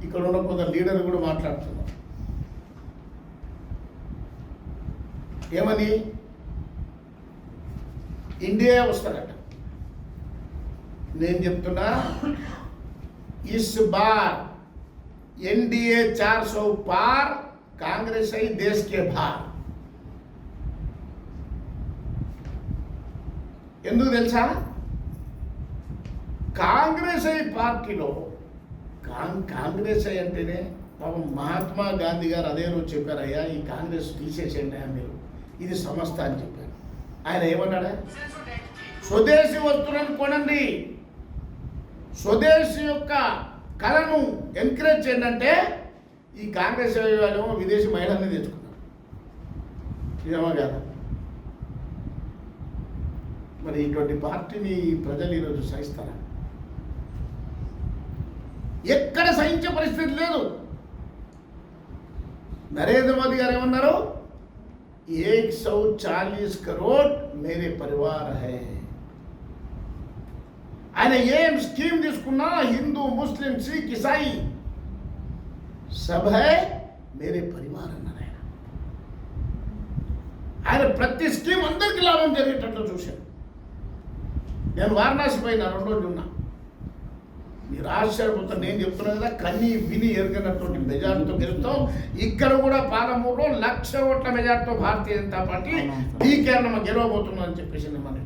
ఇక్కడ ఉన్న కొంత లీడర్ కూడా మాట్లాడుతున్నారు. ఏమని? ఇండియా వస్తారట. నేను చెప్తున్నా, इस बार एनडीए 400 पार, कांग्रेस ही देश के बाहर. ఎందుకు తెలుసా? కాంగ్రెస్ ఐ పార్టీలో కాంగ్రెస్ ఐ అంటేనే పాపం మహాత్మా గాంధీ గారు అదే రోజు చెప్పారయ్యా, ఈ కాంగ్రెస్ తీసేసేయండి మీరు, ఇది సంస్థ అని చెప్పారు. ఆయన ఏమన్నాడా? స్వదేశీ వస్తువులను కొనండి, స్వదేశీ యొక్క కళను ఎంకరేజ్ చేయండి అంటే ఈ కాంగ్రెస్ వాళ్ళు విదేశీ మహిళల్ని తెచ్చుకున్నారు. నిజమా కదా? మరి ఇటువంటి పార్టీని ప్రజలు ఈరోజు సహిస్తారా? ఎక్కడ సహించే పరిస్థితి లేదు. నరేంద్ర మోదీ గారు ఏమన్నారు? 140 करोड़ मेरे परिवार है. ఆయన ఏం స్కీమ్ తీసుకున్నా హిందూ, ముస్లిం, సిక్, ఇసాయి సబ్ హై మేరే పరివార్ అన్నారు. ఆయన ప్రతి స్కీమ్ అందరికీ లాభం జరిగేటట్లు చూశాను. నేను వారణాసి పోయినా 2 రోజులు ఉన్నా. మీరు ఆశ్చర్యపోతారు. నేను చెప్తున్నా కదా, కన్నీ విని ఎరగనటువంటి మెజార్టీతో గెలుస్తాం. ఇక్కడ కూడా పాలమూరులో 1,00,000 ఓట్ల మెజార్టీతో భారతీయ జనతా పార్టీ డీకే అన్నమ్మ గెలవబోతుందని చెప్పేసి మనం